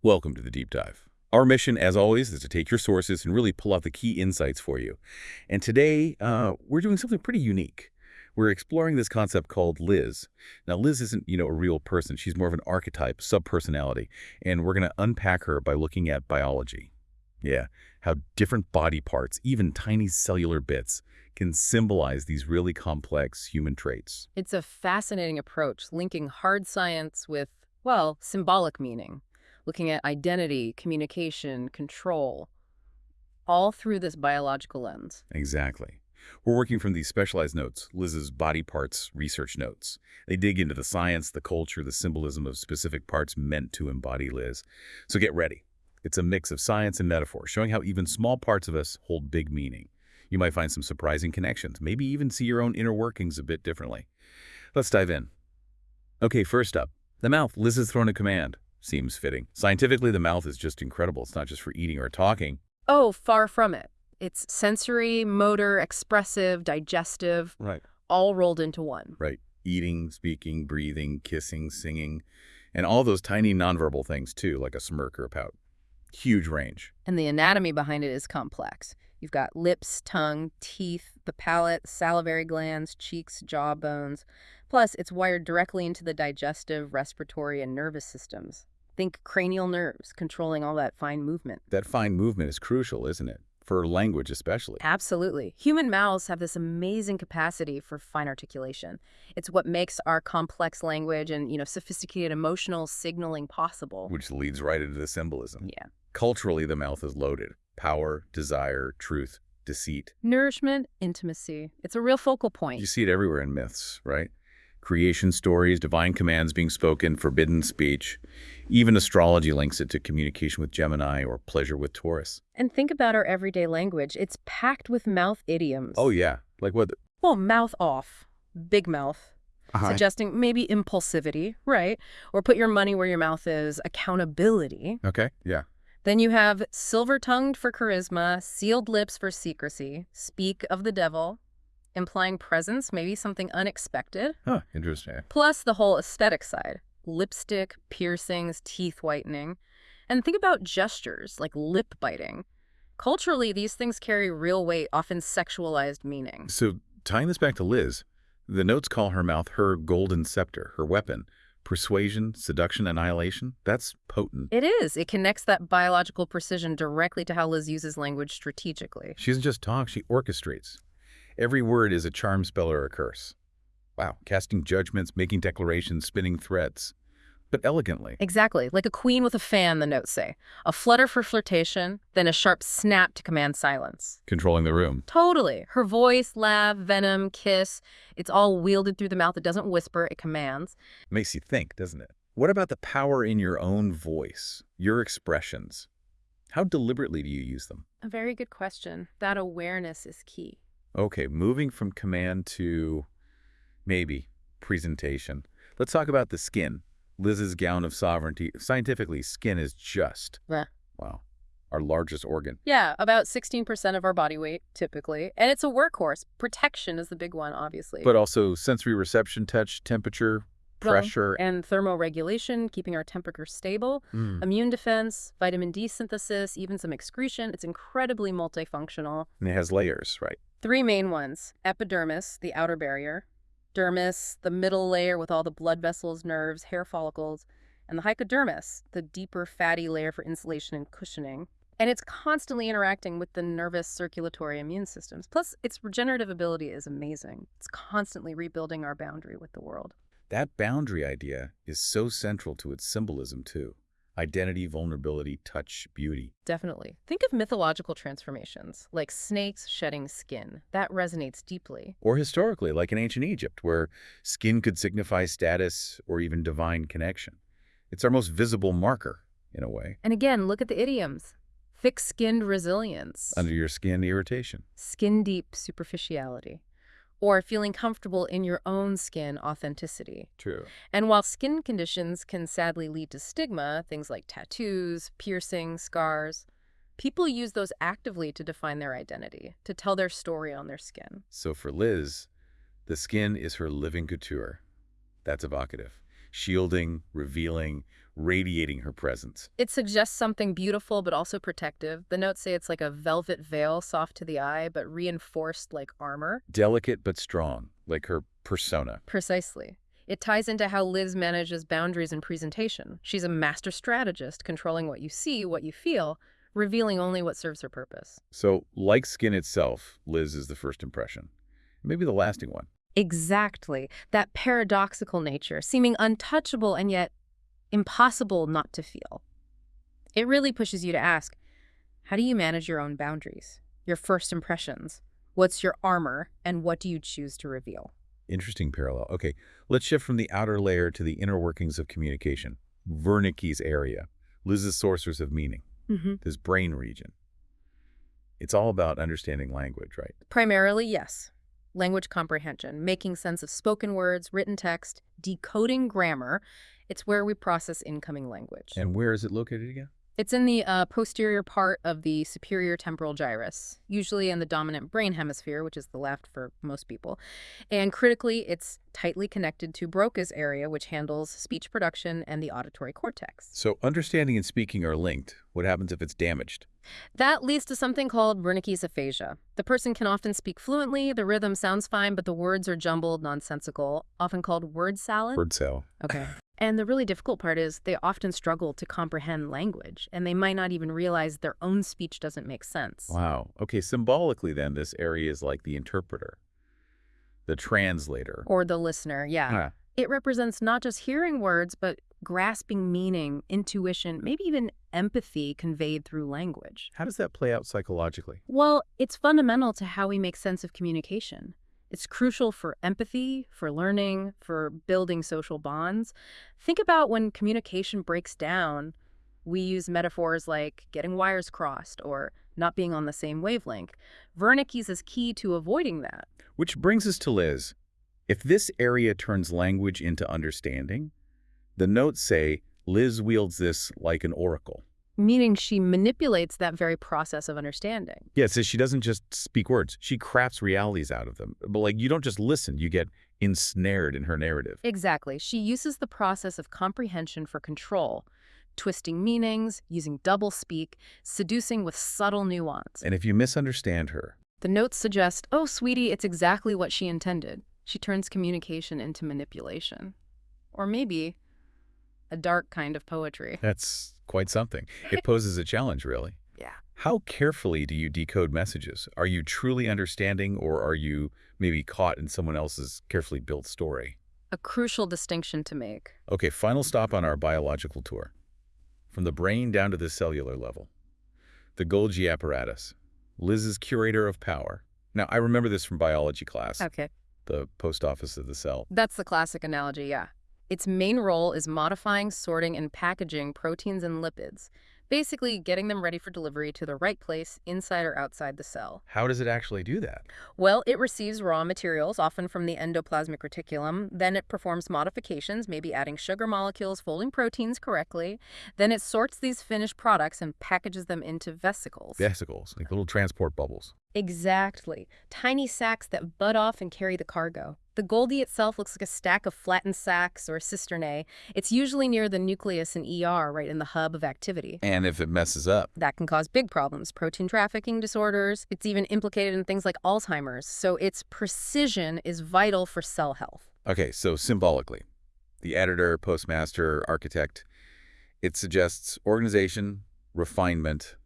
Welcome to the Deep Dive. Our mission, as always, is to take your sources and really pull out the key insights for you. And today, we're doing something pretty unique. We're exploring this concept called Liz. Now, Liz isn't, a real person. She's more of an archetype, subpersonality. And we're going to unpack her by looking at biology. Yeah, how different body parts, even tiny cellular bits, can symbolize these really complex human traits. It's a fascinating approach, linking hard science with, well, symbolic meaning, looking at identity, communication, control, all through this biological lens. Exactly. We're working from these specialized notes, Liz's body parts research notes. They dig into the science, the culture, the symbolism of specific parts meant to embody Liz. So get ready. It's a mix of science and metaphor, showing how even small parts of us hold big meaning. You might find some surprising connections, maybe even see your own inner workings a bit differently. Let's dive in. Okay, first up, the mouth. Liz has thrown a command. Seems fitting. Scientifically, the mouth is just incredible. It's not just for eating or talking. Oh, far from it. It's sensory, motor, expressive, digestive, Right. all rolled into one. Right. Eating, speaking, breathing, kissing, singing, and all those tiny nonverbal things too, like a smirk or a pout. Huge range. And the anatomy behind it is complex. You've got lips, tongue, teeth, the palate, salivary glands, cheeks, jaw bones. Plus, it's wired directly into the digestive, respiratory, and nervous systems. Think cranial nerves, controlling all that fine movement. That fine movement is crucial, isn't it? For language especially. Absolutely. Human mouths have this amazing capacity for fine articulation. It's what makes our complex language and, sophisticated emotional signaling possible. Which leads right into the symbolism. Yeah. Culturally, the mouth is loaded. Power, desire, truth, deceit. Nourishment, intimacy. It's a real focal point. You see it everywhere in myths, right? Creation stories, divine commands being spoken, forbidden speech. Even astrology links it to communication with Gemini or pleasure with Taurus. And think about our everyday language. It's packed with mouth idioms. Oh, yeah. Like what? Well, mouth off, big mouth, Uh-huh. suggesting maybe impulsivity, right? Or put your money where your mouth is, accountability. Okay, yeah. Then you have silver-tongued for charisma, sealed lips for secrecy, speak of the devil, implying presence, maybe something unexpected. Huh, interesting. Plus the whole aesthetic side, lipstick, piercings, teeth whitening. And think about gestures, like lip biting. Culturally, these things carry real weight, often sexualized meaning. So tying this back to Liz, the notes call her mouth her golden scepter, her weapon. Persuasion, seduction, annihilation, that's potent. It is. It connects that biological precision directly to how Liz uses language strategically. She doesn't just talk, she orchestrates. Every word is a charm spell or a curse. Wow, casting judgments, making declarations, spinning threats, but elegantly. Exactly. Like a queen with a fan, the notes say. A flutter for flirtation, then a sharp snap to command silence. Controlling the room. Totally. Her voice, laugh, venom, kiss, it's all wielded through the mouth. It doesn't whisper, it commands. Makes you think, doesn't it? What about the power in your own voice, your expressions? How deliberately do you use them? A very good question. That awareness is key. Okay, moving from command to maybe presentation. Let's talk about the skin. Liz's gown of sovereignty. Scientifically, skin is just, Yeah. wow, our largest organ. Yeah, about 16% of our body weight, typically. And it's a workhorse. Protection is the big one, obviously. But also sensory reception, touch, temperature, pressure. And thermoregulation, keeping our temperature stable. Immune defense, vitamin D synthesis, even some excretion. It's incredibly multifunctional. And it has layers, right? 3 main ones. Epidermis, the outer barrier. Dermis, the middle layer with all the blood vessels, nerves, hair follicles. And the hypodermis, the deeper fatty layer for insulation and cushioning. And it's constantly interacting with the nervous, circulatory, immune systems. Plus, its regenerative ability is amazing. It's constantly rebuilding our boundary with the world. That boundary idea is so central to its symbolism, too. Identity, vulnerability, touch, beauty. Definitely. Think of mythological transformations, like snakes shedding skin. That resonates deeply. Or historically, like in ancient Egypt, where skin could signify status or even divine connection. It's our most visible marker, in a way. And again, look at the idioms. Thick-skinned resilience. Under your skin, irritation. Skin-deep superficiality. Or feeling comfortable in your own skin, authenticity. True. And while skin conditions can sadly lead to stigma, things like tattoos, piercings, scars, people use those actively to define their identity, to tell their story on their skin. So for Liz, the skin is her living couture. That's evocative. shielding, revealing, radiating her presence. It suggests something beautiful but also protective. The notes say it's like a velvet veil, soft to the eye, but reinforced like armor. Delicate but strong, like her persona. Precisely. It ties into how Liz manages boundaries and presentation. She's a master strategist, controlling what you see, what you feel, revealing only what serves her purpose. So, like skin itself, Liz is the first impression. Maybe the lasting one. Exactly. That paradoxical nature, seeming untouchable and yet impossible not to feel. It really pushes you to ask, how do you manage your own boundaries? Your first impressions? What's your armor, and what do you choose to reveal? Interesting parallel. Okay, let's shift from the outer layer to the inner workings of communication. Wernicke's area, Liz's sources of meaning, this brain region. It's all about understanding language, right? Primarily, yes. Language comprehension, making sense of spoken words, written text, decoding grammar. It's where we process incoming language. And where is it located again? It's in the posterior part of the superior temporal gyrus, usually in the dominant brain hemisphere, which is the left for most people. And critically, it's tightly connected to Broca's area, which handles speech production and the auditory cortex. So understanding and speaking are linked. What happens if it's damaged? That leads to something called Wernicke's aphasia. The person can often speak fluently, the rhythm sounds fine, but the words are jumbled, nonsensical, often called word salad. Word salad. Okay. And the really difficult part is they often struggle to comprehend language, and they might not even realize their own speech doesn't make sense. Wow. Okay, symbolically then, this area is like the interpreter, the translator. Or the listener, yeah. It represents not just hearing words, but grasping meaning, intuition, maybe even empathy conveyed through language. How does that play out psychologically? Well, it's fundamental to how we make sense of communication. It's crucial for empathy, for learning, for building social bonds. Think about when communication breaks down. We use metaphors like getting wires crossed or not being on the same wavelength. Wernicke's is key to avoiding that. Which brings us to Liz. If this area turns language into understanding, the notes say Liz wields this like an oracle. Meaning she manipulates that very process of understanding. Yeah, it says she doesn't just speak words. She crafts realities out of them. But like, you don't just listen, you get ensnared in her narrative. Exactly. She uses the process of comprehension for control, twisting meanings, using doublespeak, seducing with subtle nuance. And if you misunderstand her, the notes suggest, oh, sweetie, it's exactly what she intended. She turns communication into manipulation. Or maybe a dark kind of poetry. that's quite something. It poses a challenge, really. Yeah. How carefully do you decode messages? Are you truly understanding, or are you maybe caught in someone else's carefully built story? A crucial distinction to make. Okay, final stop on our biological tour. From the brain down to the cellular level. The Golgi apparatus. Liz's curator of power. Now, I remember this from biology class. Okay. The post office of the cell. That's the classic analogy, yeah. Its main role is modifying, sorting, and packaging proteins and lipids, basically getting them ready for delivery to the right place inside or outside the cell. How does it actually do that? Well, it receives raw materials, often from the endoplasmic reticulum. Then it performs modifications, maybe adding sugar molecules, folding proteins correctly. Then it sorts these finished products and packages them into vesicles. Vesicles, like little transport bubbles. Exactly. Tiny sacs that bud off and carry the cargo. The Golgi itself looks like a stack of flattened sacs or cisternae. It's usually near the nucleus in ER, right in the hub of activity. And if it messes up? That can cause big problems, protein trafficking disorders. It's even implicated in things like Alzheimer's. So its precision is vital for cell health. Okay, so symbolically, the editor, postmaster, architect, it suggests organization, refinement,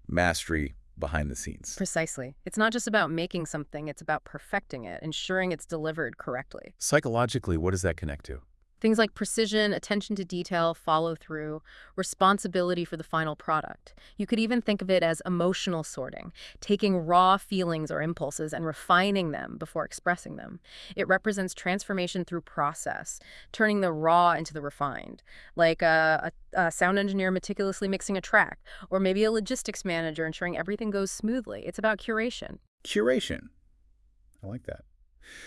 mastery, behind the scenes. Precisely. It's not just about making something, it's about perfecting it, ensuring it's delivered correctly. Psychologically, what does that connect to? Things like precision, attention to detail, follow-through, responsibility for the final product. You could even think of it as emotional sorting, taking raw feelings or impulses and refining them before expressing them. It represents transformation through process, turning the raw into the refined, like a sound engineer meticulously mixing a track, or maybe a logistics manager ensuring everything goes smoothly. It's about curation. Curation. I like that.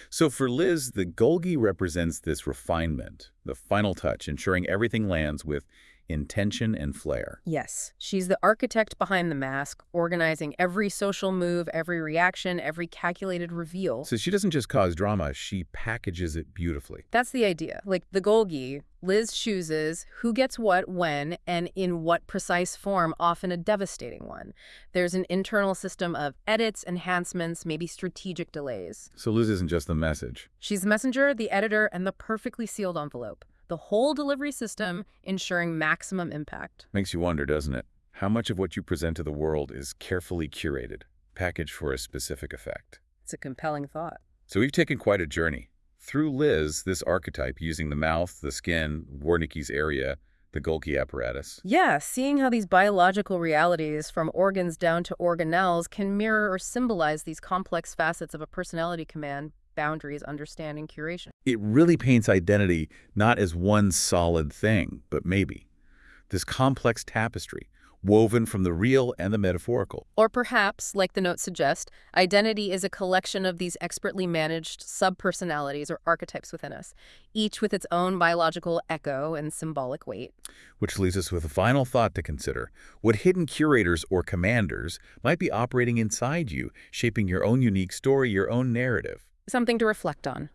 So for Liz, the Golgi represents this refinement, the final touch, ensuring everything lands with intention and flair. Yes, she's the architect behind the mask, organizing every social move, every reaction, every calculated reveal. So she doesn't just cause drama, she packages it beautifully. That's the idea. Like the Golgi, Liz chooses who gets what, when, and in what precise form, often a devastating one. There's an internal system of edits, enhancements, maybe strategic delays. So Liz isn't just the message. She's the messenger, the editor, and the perfectly sealed envelope. The whole delivery system ensuring maximum impact. Makes you wonder, doesn't it? How much of what you present to the world is carefully curated, packaged for a specific effect? It's a compelling thought. So we've taken quite a journey. Through Liz, this archetype using the mouth, the skin, Wernicke's area, the Golgi apparatus. Yeah, seeing how these biological realities, from organs down to organelles, can mirror or symbolize these complex facets of a personality command: boundaries, understanding, curation. It really paints identity not as one solid thing, but maybe this complex tapestry, woven from the real and the metaphorical. Or perhaps, like the note suggests, identity is a collection of these expertly managed sub-personalities or archetypes within us, each with its own biological echo and symbolic weight. Which leaves us with a final thought to consider. What hidden curators or commanders might be operating inside you, shaping your own unique story, your own narrative? Something to reflect on.